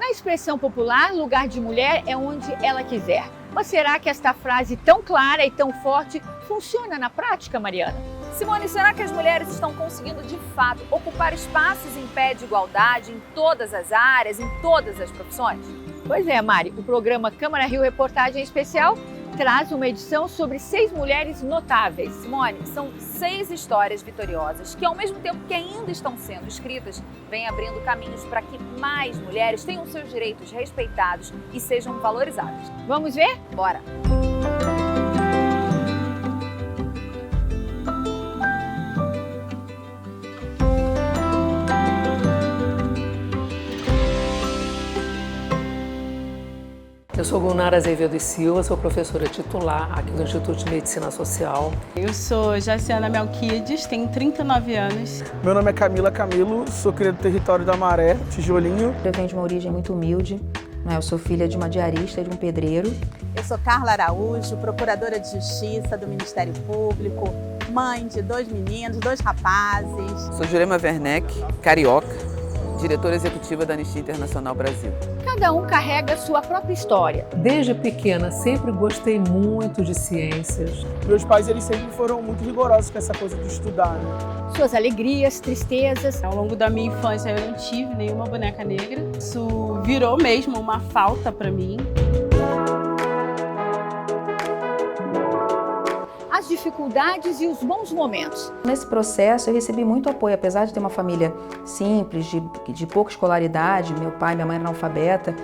Na expressão popular, lugar de mulher é onde ela quiser. Mas será que esta frase tão clara e tão forte funciona na prática, Mariana? Simone, será que as mulheres estão conseguindo, de fato, ocupar espaços em pé de igualdade em todas as áreas, em todas as profissões? Pois é, Mari. O programa Câmara Rio Reportagem Especial traz uma edição sobre 6 mulheres notáveis. Simone, são 6 histórias vitoriosas que, ao mesmo tempo que ainda estão sendo escritas, vêm abrindo caminhos para que mais mulheres tenham seus direitos respeitados e sejam valorizadas. Vamos ver? Bora! Eu sou Gunnar Azevedo e Silva, sou professora titular aqui do Instituto de Medicina Social. Eu sou Jaciana Melquides, tenho 39 anos. Meu nome é Camila Camilo, sou cria do território da Maré, Tijolinho. Eu venho de uma origem muito humilde, eu sou filha de uma diarista e de um pedreiro. Eu sou Carla Araújo, procuradora de Justiça do Ministério Público, mãe de 2 meninos, 2 rapazes. Sou Jurema Werneck, carioca, diretora executiva da Anistia Internacional Brasil. Cada um carrega sua própria história. Desde pequena sempre gostei muito de ciências. Meus pais eles sempre foram muito rigorosos com essa coisa de estudar, né? Suas alegrias, tristezas. Ao longo da minha infância eu não tive nenhuma boneca negra. Isso virou mesmo uma falta para mim. As dificuldades e os bons momentos. Nesse processo eu recebi muito apoio, apesar de ter uma família simples, de pouca escolaridade, meu pai e minha mãe eram analfabeta.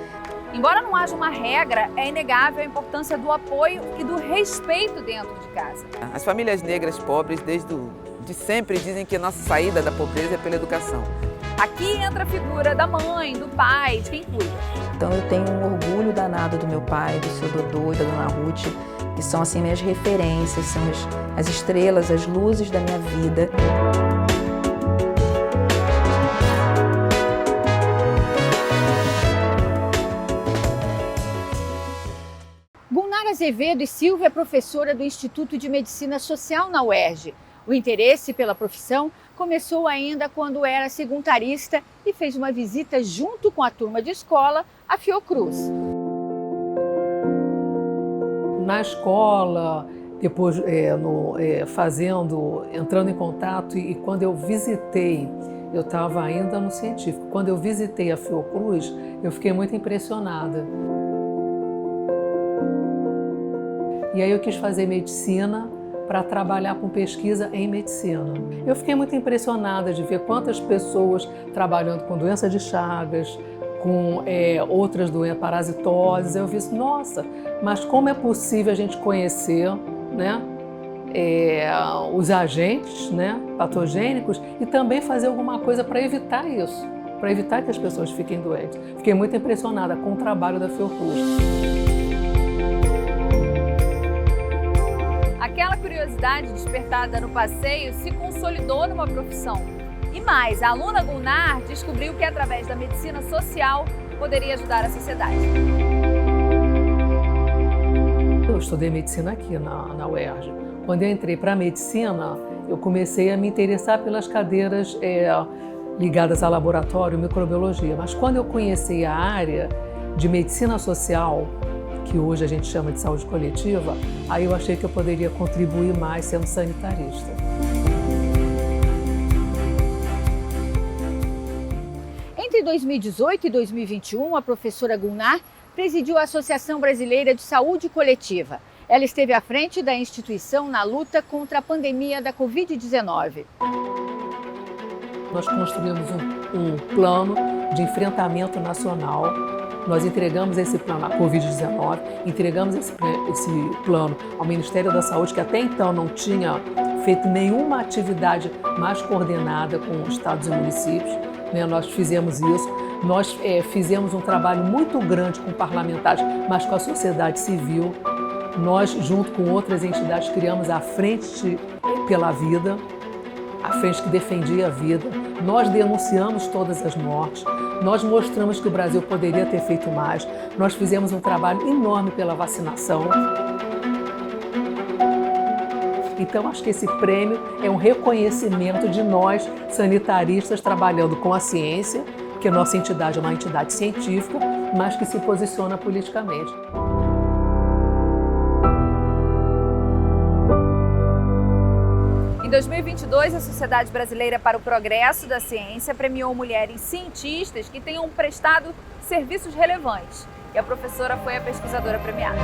Embora não haja uma regra, é inegável a importância do apoio e do respeito dentro de casa. As famílias negras pobres, de sempre, dizem que a nossa saída da pobreza é pela educação. Aqui entra a figura da mãe, do pai, de quem cuida. Então eu tenho um orgulho danado do meu pai, do seu Dodô e da dona Ruth, que são assim minhas referências, são as estrelas, as luzes da minha vida. Gunnar Azevedo e Silva é professora do Instituto de Medicina Social na UERJ. O interesse pela profissão começou ainda quando era secundarista e fez uma visita junto com a turma de escola à Fiocruz. Na escola, depois entrando em contato, e quando eu visitei, eu estava ainda no científico, quando eu visitei a Fiocruz, eu fiquei muito impressionada. E aí eu quis fazer medicina para trabalhar com pesquisa em medicina. Eu fiquei muito impressionada de ver quantas pessoas trabalhando com doença de Chagas, com outras doenças, parasitoses. Eu vi, nossa, mas como é possível a gente conhecer, né, os agentes, né, patogênicos e também fazer alguma coisa para evitar isso, para evitar que as pessoas fiquem doentes. Fiquei muito impressionada com o trabalho da Fiocruz. Aquela curiosidade despertada no passeio se consolidou numa profissão. E mais, a aluna Gunnar descobriu que através da medicina social poderia ajudar a sociedade. Eu estudei medicina aqui na UERJ. Quando eu entrei para a medicina, eu comecei a me interessar pelas cadeiras ligadas a laboratório, microbiologia. Mas quando eu conheci a área de medicina social, que hoje a gente chama de saúde coletiva, aí eu achei que eu poderia contribuir mais sendo sanitarista. Entre 2018 e 2021, a professora Gunnar presidiu a Associação Brasileira de Saúde Coletiva. Ela esteve à frente da instituição na luta contra a pandemia da Covid-19. Nós construímos um plano de enfrentamento nacional. Nós entregamos esse plano à Covid-19, entregamos esse plano ao Ministério da Saúde, que até então não tinha feito nenhuma atividade mais coordenada com estados e municípios. Nós fizemos isso, nós fizemos um trabalho muito grande com parlamentares, mas com a sociedade civil. Nós, junto com outras entidades, criamos a Frente pela Vida, a frente que defendia a vida. Nós denunciamos todas as mortes, nós mostramos que o Brasil poderia ter feito mais, nós fizemos um trabalho enorme pela vacinação. Então, acho que esse prêmio é um reconhecimento de nós, sanitaristas, trabalhando com a ciência, porque nossa entidade é uma entidade científica, mas que se posiciona politicamente. Em 2022, a Sociedade Brasileira para o Progresso da Ciência premiou mulheres cientistas que tenham prestado serviços relevantes. E a professora foi a pesquisadora premiada.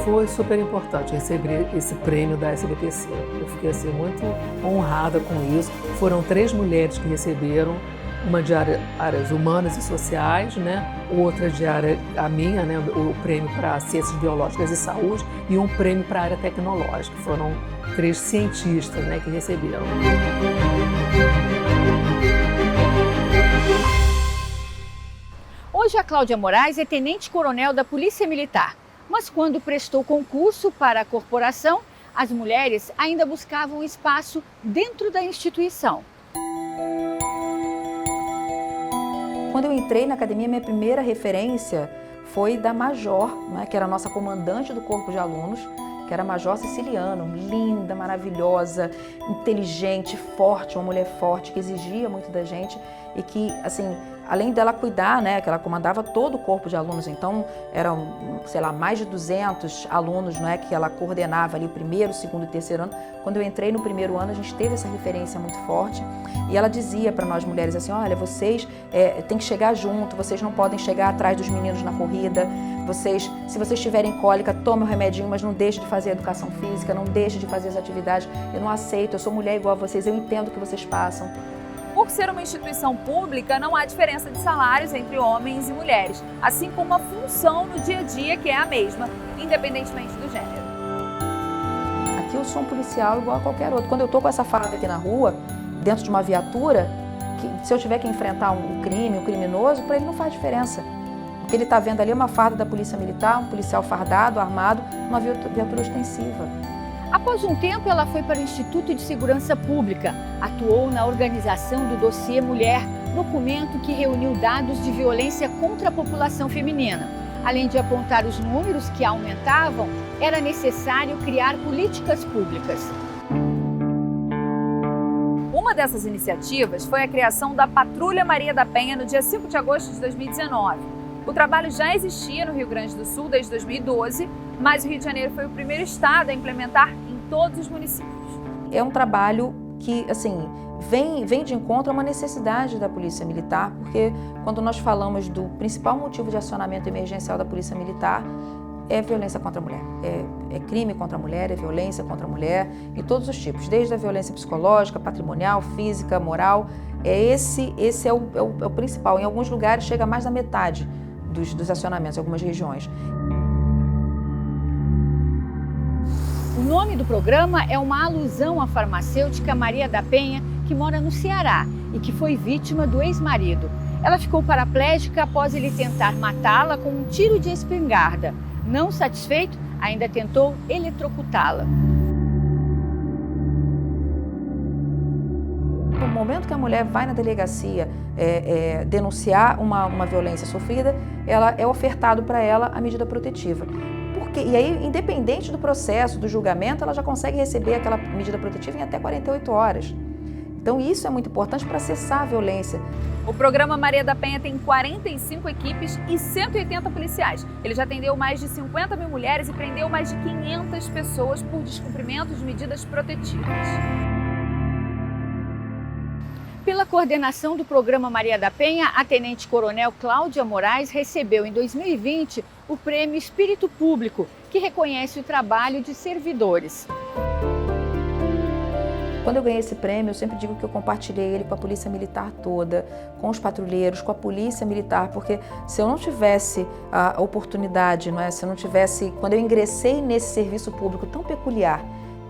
Foi super importante receber esse prêmio da SBPC. Eu fiquei assim, muito honrada com isso. Foram 3 mulheres que receberam, uma de áreas humanas e sociais, né? Outra de área, a minha, né? O prêmio para ciências biológicas e saúde, e um prêmio para a área tecnológica. Foram 3 cientistas, né, que receberam. Hoje a Cláudia Moraes é tenente-coronel da Polícia Militar, mas quando prestou concurso para a corporação, as mulheres ainda buscavam espaço dentro da instituição. Quando eu entrei na academia, minha primeira referência foi da Major, né, que era a nossa comandante do corpo de alunos, que era a Major Siciliano, linda, maravilhosa, inteligente, forte, uma mulher forte, que exigia muito da gente e que, assim, além dela cuidar, né, que ela comandava todo o corpo de alunos, então eram, sei lá, mais de 200 alunos, não é, que ela coordenava ali o primeiro, segundo e terceiro ano. Quando eu entrei no primeiro ano, a gente teve essa referência muito forte e ela dizia para nós mulheres assim, olha, vocês têm que chegar junto, vocês não podem chegar atrás dos meninos na corrida, se vocês tiverem cólica, tome o remedinho, mas não deixe de fazer a educação física, não deixe de fazer as atividades, eu não aceito, eu sou mulher igual a vocês, eu entendo o que vocês passam. Por ser uma instituição pública, não há diferença de salários entre homens e mulheres, assim como a função no dia a dia, que é a mesma, independentemente do gênero. Aqui eu sou um policial igual a qualquer outro. Quando eu estou com essa farda aqui na rua, dentro de uma viatura, se eu tiver que enfrentar um crime, um criminoso, para ele não faz diferença. O que ele está vendo ali é uma farda da Polícia Militar, um policial fardado, armado, uma viatura ostensiva. Após um tempo, ela foi para o Instituto de Segurança Pública, atuou na organização do Dossiê Mulher, documento que reuniu dados de violência contra a população feminina. Além de apontar os números que aumentavam, era necessário criar políticas públicas. Uma dessas iniciativas foi a criação da Patrulha Maria da Penha no dia 5 de agosto de 2019. O trabalho já existia no Rio Grande do Sul desde 2012, mas o Rio de Janeiro foi o primeiro estado a implementar em todos os municípios. É um trabalho que, assim, vem de encontro a uma necessidade da Polícia Militar, porque quando nós falamos do principal motivo de acionamento emergencial da Polícia Militar, é violência contra a mulher. É crime contra a mulher, é violência contra a mulher, de todos os tipos, desde a violência psicológica, patrimonial, física, moral. Esse é o principal. Em alguns lugares chega a mais da metade dos acionamentos, em algumas regiões. O nome do programa é uma alusão à farmacêutica Maria da Penha, que mora no Ceará e que foi vítima do ex-marido. Ela ficou paraplégica após ele tentar matá-la com um tiro de espingarda. Não satisfeito, ainda tentou eletrocutá-la. No momento que a mulher vai na delegacia denunciar uma violência sofrida, ela é ofertado para ela a medida protetiva. E aí, independente do processo, do julgamento, ela já consegue receber aquela medida protetiva em até 48 horas. Então isso é muito importante para cessar a violência. O programa Maria da Penha tem 45 equipes e 180 policiais. Ele já atendeu mais de 50 mil mulheres e prendeu mais de 500 pessoas por descumprimento de medidas protetivas. Pela coordenação do programa Maria da Penha, a tenente-coronel Cláudia Moraes recebeu em 2020 o Prêmio Espírito Público, que reconhece o trabalho de servidores. Quando eu ganhei esse prêmio, eu sempre digo que eu compartilhei ele com a Polícia Militar toda, com os patrulheiros, com a Polícia Militar, porque se eu não tivesse a oportunidade, não é? Se eu não tivesse, quando eu ingressei nesse serviço público tão peculiar,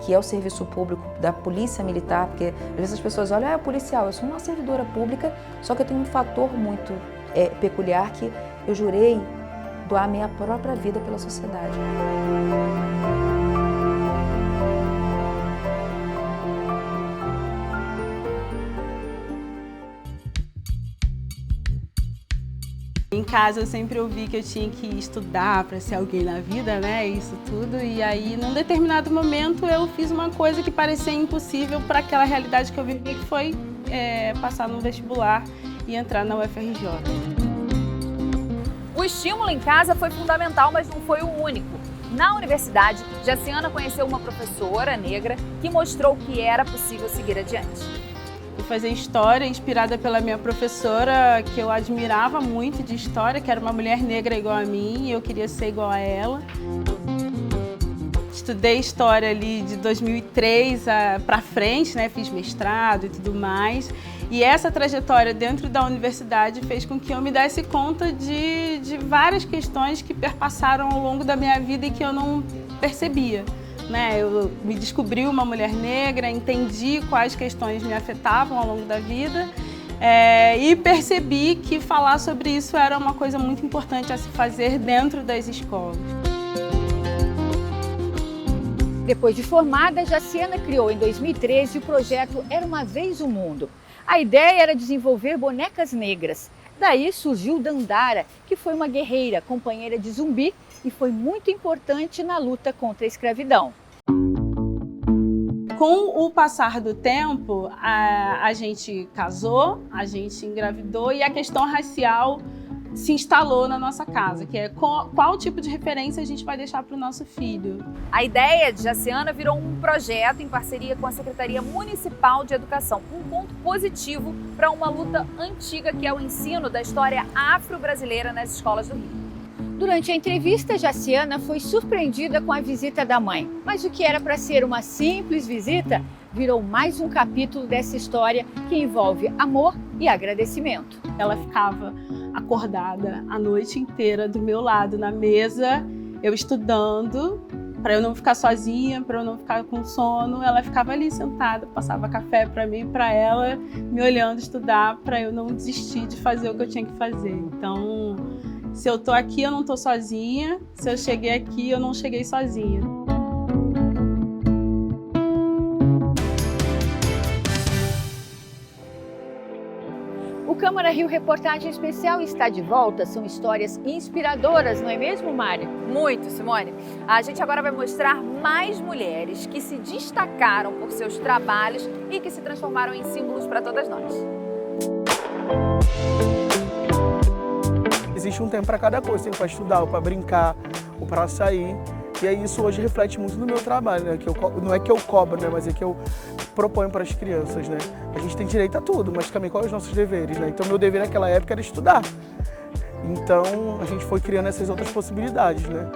que é o serviço público da Polícia Militar, porque às vezes as pessoas olham, é policial, eu sou uma servidora pública, só que eu tenho um fator muito peculiar que eu jurei doar a minha própria vida pela sociedade. Em casa eu sempre ouvi que eu tinha que estudar para ser alguém na vida, né? Isso tudo. E aí, num determinado momento, eu fiz uma coisa que parecia impossível para aquela realidade que eu vivi, que foi passar no vestibular e entrar na UFRJ. O estímulo em casa foi fundamental, mas não foi o único. Na universidade, Jaciana conheceu uma professora negra que mostrou que era possível seguir adiante. Fui fazer história inspirada pela minha professora, que eu admirava muito de história, que era uma mulher negra igual a mim, e eu queria ser igual a ela. Estudei história ali de 2003 para frente, né? Fiz mestrado e tudo mais. E essa trajetória dentro da universidade fez com que eu me desse conta de várias questões que perpassaram ao longo da minha vida e que eu não percebia, né? Eu me descobri uma mulher negra, entendi quais questões me afetavam ao longo da vida e percebi que falar sobre isso era uma coisa muito importante a se fazer dentro das escolas. Depois de formada, Jaciana criou em 2013 o projeto Era Uma Vez o Mundo. A ideia era desenvolver bonecas negras. Daí surgiu Dandara, que foi uma guerreira, companheira de Zumbi e foi muito importante na luta contra a escravidão. Com o passar do tempo, a gente casou, a gente engravidou e a questão racial se instalou na nossa casa, que é qual tipo de referência a gente vai deixar para o nosso filho. A ideia de Jaciana virou um projeto em parceria com a Secretaria Municipal de Educação, um ponto positivo para uma luta antiga que é o ensino da história afro-brasileira nas escolas do Rio. Durante a entrevista, Jaciana foi surpreendida com a visita da mãe. Mas o que era para ser uma simples visita virou mais um capítulo dessa história que envolve amor e agradecimento. Ela ficava acordada a noite inteira do meu lado na mesa, eu estudando, para eu não ficar sozinha, para eu não ficar com sono. Ela ficava ali sentada, passava café para mim e para ela, me olhando estudar, para eu não desistir de fazer o que eu tinha que fazer. Então, se eu tô aqui, eu não tô sozinha. Se eu cheguei aqui, eu não cheguei sozinha. O Câmara Rio Reportagem Especial está de volta. São histórias inspiradoras, não é mesmo, Mária? Muito, Simone. A gente agora vai mostrar mais mulheres que se destacaram por seus trabalhos e que se transformaram em símbolos para todas nós. Existe um tempo para cada coisa, tem para estudar, ou para brincar, ou para sair. E aí isso hoje reflete muito no meu trabalho, né? Que não é que eu cobro, né? Mas é que eu proponho para as crianças, né? A gente tem direito a tudo, mas também quais os nossos deveres, né? Então meu dever naquela época era estudar. Então a gente foi criando essas outras possibilidades, né?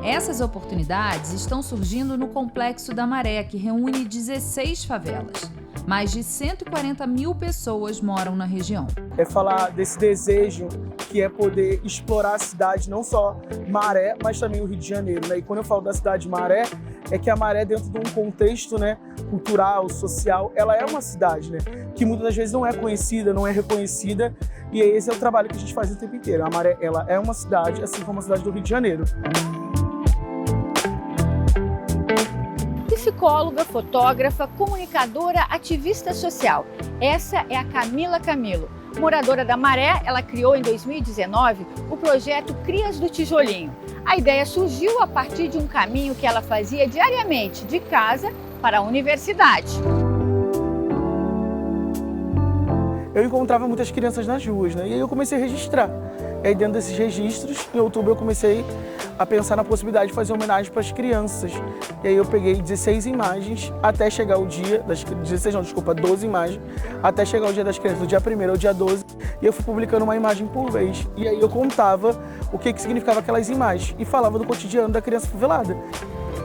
Essas oportunidades estão surgindo no Complexo da Maré, que reúne 16 favelas. Mais de 140 mil pessoas moram na região. É falar desse desejo que é poder explorar a cidade, não só Maré, mas também o Rio de Janeiro, né? E quando eu falo da cidade de Maré, é que a Maré, dentro de um contexto, né, cultural, social, ela é uma cidade, né, que muitas das vezes não é conhecida, não é reconhecida, e esse é o trabalho que a gente faz o tempo inteiro. A Maré, ela é uma cidade, assim como a cidade do Rio de Janeiro. Psicóloga, fotógrafa, comunicadora, ativista social. Essa é a Camila Camilo. Moradora da Maré, ela criou em 2019 o projeto Crias do Tijolinho. A ideia surgiu a partir de um caminho que ela fazia diariamente de casa para a universidade. Eu encontrava muitas crianças nas ruas, né? E aí eu comecei a registrar. E aí dentro desses registros, em outubro eu comecei a pensar na possibilidade de fazer homenagem para as crianças. E aí eu peguei 16 imagens até chegar o dia, 12 imagens, até chegar o dia das crianças, do dia 1º ao dia 12, e eu fui publicando uma imagem por vez. E aí eu contava o que significava aquelas imagens e falava do cotidiano da criança favelada.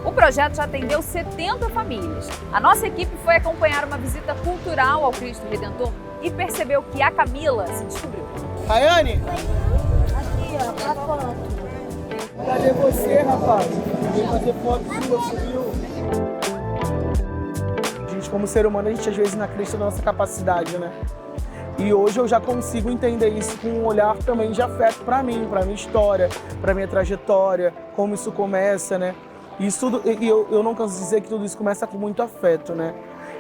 O projeto já atendeu 70 famílias. A nossa equipe foi acompanhar uma visita cultural ao Cristo Redentor e percebeu que a Camila se descobriu. Rayane! Aqui, ó, pra foto. Cadê você, rapaz? Vem fazer foto sua, subiu. Gente, como ser humano, a gente às vezes não acredita na nossa capacidade, né? E hoje eu já consigo entender isso com um olhar também de afeto para mim, para minha história, para minha trajetória, como isso começa, né? Isso tudo, eu não canso de dizer que tudo isso começa com muito afeto, né?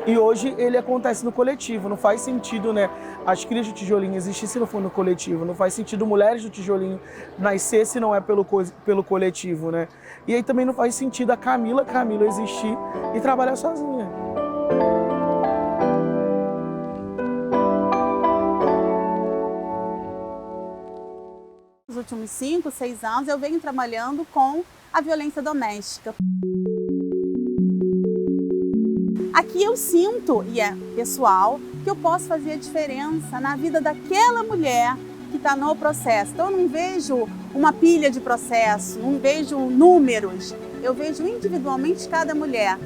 E hoje ele acontece no coletivo, não faz sentido, né, as crias do tijolinho existir se não for no coletivo, não faz sentido mulheres do tijolinho nascer se não é pelo coletivo, né? E aí também não faz sentido a Camila existir e trabalhar sozinha. Nos últimos 5, 6 anos eu venho trabalhando com a violência doméstica. Aqui eu sinto, e é pessoal, que eu posso fazer a diferença na vida daquela mulher que está no processo. Então eu não vejo uma pilha de processo, não vejo números, eu vejo individualmente cada mulher.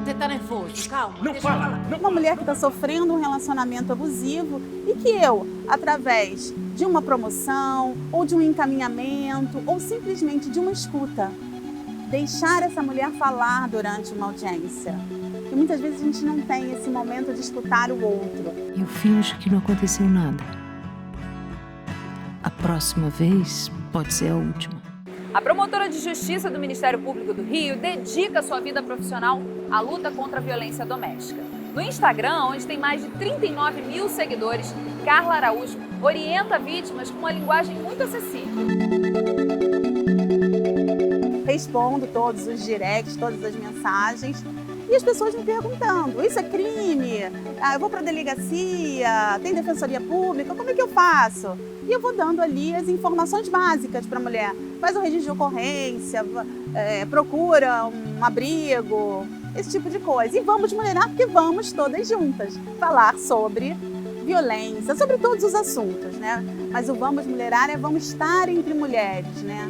Você tá nervoso, calma. Não fala! Uma mulher que está sofrendo um relacionamento abusivo e que eu, através de uma promoção, ou de um encaminhamento, ou simplesmente de uma escuta, deixar essa mulher falar durante uma audiência. E muitas vezes a gente não tem esse momento de escutar o outro. Eu finjo que não aconteceu nada. A próxima vez pode ser a última. A promotora de justiça do Ministério Público do Rio dedica sua vida profissional à luta contra a violência doméstica. No Instagram, onde tem mais de 39 mil seguidores, Carla Araújo orienta vítimas com uma linguagem muito acessível. Respondo todos os directs, todas as mensagens, e as pessoas me perguntando, isso é crime? Eu vou para a delegacia, tem defensoria pública, como é que eu faço? E eu vou dando ali as informações básicas para a mulher. Faz o registro de ocorrência, procura um abrigo, esse tipo de coisa. E vamos mulherar, porque vamos todas juntas falar sobre violência, sobre todos os assuntos, né? Mas o Vamos Mulherar é vamos estar entre mulheres, né?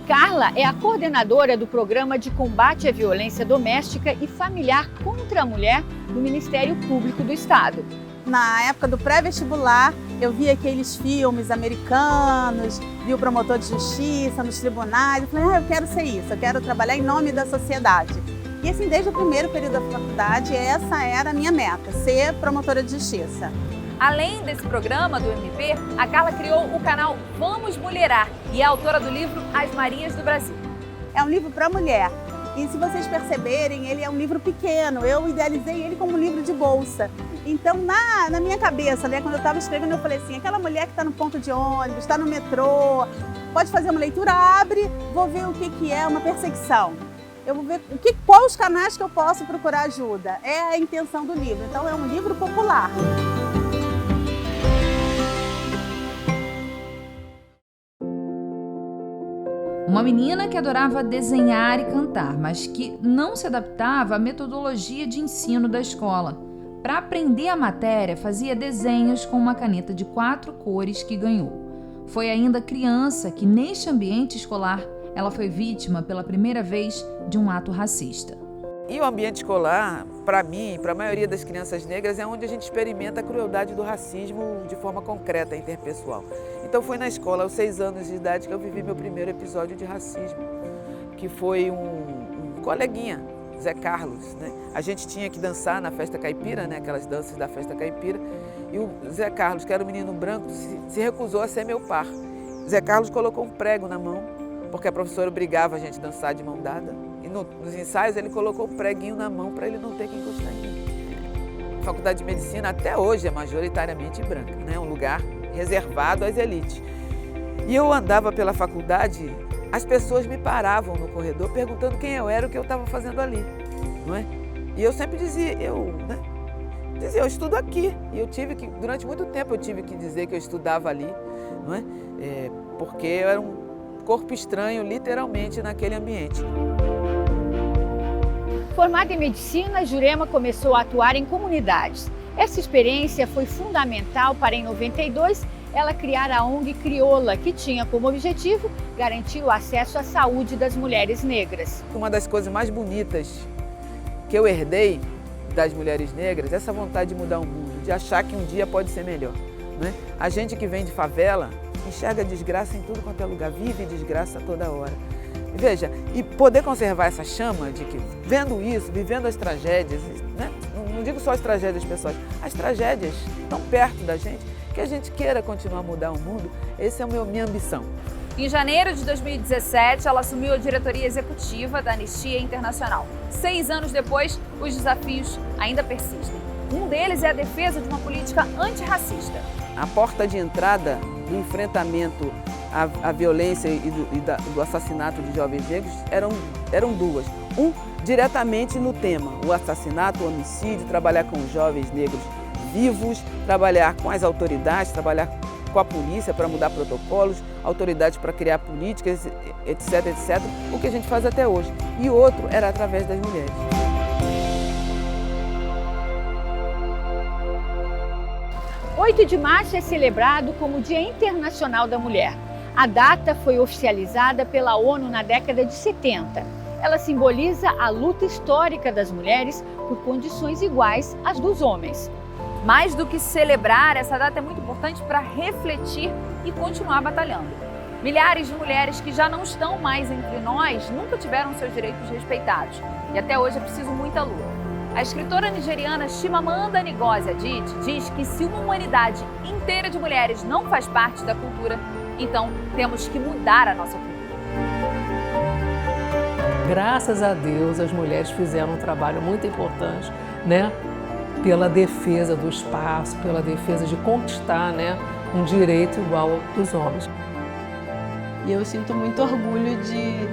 Carla é a coordenadora do Programa de Combate à Violência Doméstica e Familiar contra a Mulher do Ministério Público do Estado. Na época do pré-vestibular, eu vi aqueles filmes americanos, vi o promotor de justiça nos tribunais, eu falei, eu quero ser isso, eu quero trabalhar em nome da sociedade. E assim, desde o primeiro período da faculdade, essa era a minha meta, ser promotora de justiça. Além desse programa do MP, a Carla criou o canal Vamos Mulherar e é autora do livro As Marias do Brasil. É um livro para mulher. E se vocês perceberem, ele é um livro pequeno. Eu idealizei ele como um livro de bolsa. Então, na minha cabeça, né, quando eu estava escrevendo, eu falei assim, aquela mulher que está no ponto de ônibus, está no metrô, pode fazer uma leitura, abre, vou ver o que é uma perseguição. Eu vou ver quais os canais que eu posso procurar ajuda. É a intenção do livro. Então, é um livro popular. Uma menina que adorava desenhar e cantar, mas que não se adaptava à metodologia de ensino da escola. Para aprender a matéria, fazia desenhos com uma caneta de 4 cores que ganhou. Foi ainda criança que, neste ambiente escolar, ela foi vítima pela primeira vez de um ato racista. E o ambiente escolar, para mim, para a maioria das crianças negras, é onde a gente experimenta a crueldade do racismo de forma concreta, interpessoal. Então foi na escola, aos 6 anos de idade, que eu vivi meu primeiro episódio de racismo, que foi um coleguinha, Zé Carlos, né? A gente tinha que dançar na festa caipira, né? Aquelas danças da festa caipira, e o Zé Carlos, que era um menino branco, se recusou a ser meu par. Zé Carlos colocou um prego na mão, porque a professora obrigava a gente a dançar de mão dada. E nos ensaios ele colocou um preguinho na mão para ele não ter que encostar em mim. A Faculdade de Medicina até hoje é majoritariamente branca, né? Um lugar reservado às elites. E eu andava pela faculdade, as pessoas me paravam no corredor perguntando quem eu era, o que eu estava fazendo ali, não é? E eu sempre dizia, eu estudo aqui. E eu tive que, durante muito tempo eu tive que dizer que eu estudava ali, não é? Porque eu era um corpo estranho, literalmente, naquele ambiente. Formada em medicina, Jurema começou a atuar em comunidades. Essa experiência foi fundamental para, em 92, ela criar a ONG Crioula, que tinha como objetivo garantir o acesso à saúde das mulheres negras. Uma das coisas mais bonitas que eu herdei das mulheres negras é essa vontade de mudar o mundo, de achar que um dia pode ser melhor, né? A gente que vem de favela enxerga desgraça em tudo quanto é lugar, vive desgraça toda hora. Veja, e poder conservar essa chama de que, vendo isso, vivendo as tragédias, né? Não digo só as tragédias pessoais, as tragédias tão perto da gente, que a gente queira continuar a mudar o mundo, essa é a minha ambição. Em janeiro de 2017, ela assumiu a diretoria executiva da Anistia Internacional. 6 anos depois, os desafios ainda persistem. Um deles é a defesa de uma política antirracista. A porta de entrada do enfrentamento à violência e do assassinato de jovens negros eram duas. Diretamente no tema, o assassinato, o homicídio, trabalhar com jovens negros vivos, trabalhar com as autoridades, trabalhar com a polícia para mudar protocolos, autoridades para criar políticas, etc, etc, o que a gente faz até hoje. E outro era através das mulheres. O 8 de março é celebrado como Dia Internacional da Mulher. A data foi oficializada pela ONU na década de 70. Ela simboliza a luta histórica das mulheres por condições iguais às dos homens. Mais do que celebrar, essa data é muito importante para refletir e continuar batalhando. Milhares de mulheres que já não estão mais entre nós nunca tiveram seus direitos respeitados. E até hoje é preciso muita luta. A escritora nigeriana Chimamanda Ngozi Adichie diz que se uma humanidade inteira de mulheres não faz parte da cultura, então temos que mudar a nossa cultura. Graças a Deus, as mulheres fizeram um trabalho muito importante, né? Pela defesa do espaço, pela defesa de conquistar, né, um direito igual ao dos homens. E eu sinto muito orgulho de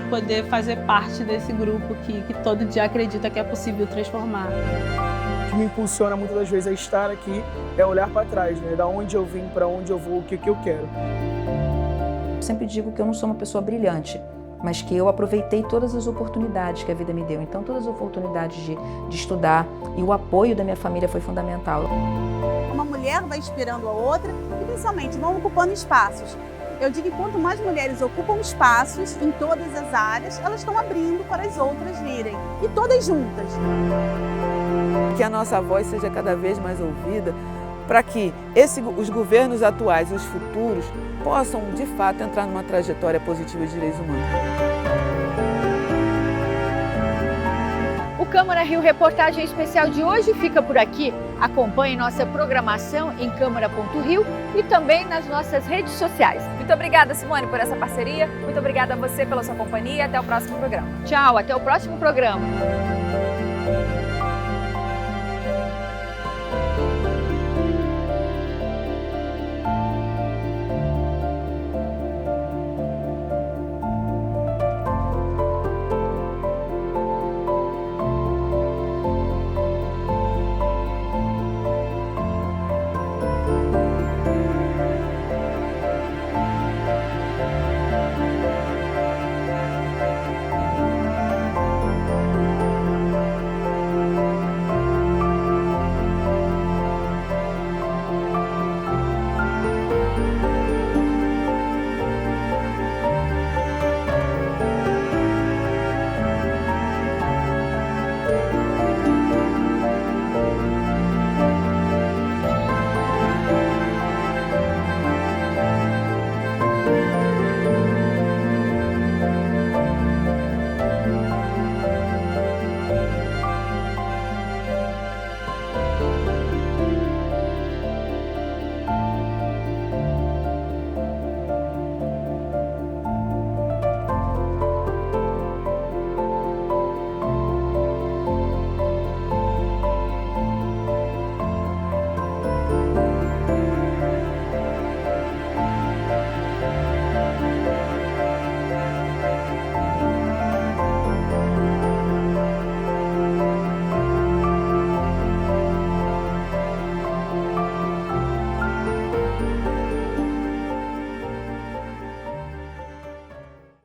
poder fazer parte desse grupo que todo dia acredita que é possível transformar. O que me impulsiona muitas das vezes a estar aqui é olhar para trás, né? Da onde eu vim, para onde eu vou, o que eu quero. Eu sempre digo que eu não sou uma pessoa brilhante, mas que eu aproveitei todas as oportunidades que a vida me deu. Então, todas as oportunidades de estudar e o apoio da minha família foi fundamental. Uma mulher vai inspirando a outra e, principalmente, vão ocupando espaços. Eu digo que quanto mais mulheres ocupam espaços em todas as áreas, elas estão abrindo para as outras virem. E todas juntas. Que a nossa voz seja cada vez mais ouvida, para que os governos atuais e os futuros possam, de fato, entrar numa trajetória positiva de direitos humanos. O Câmara Rio Reportagem Especial de hoje fica por aqui. Acompanhe nossa programação em câmara.rio e também nas nossas redes sociais. Muito obrigada, Simone, por essa parceria. Muito obrigada a você pela sua companhia. Até o próximo programa. Tchau, até o próximo programa.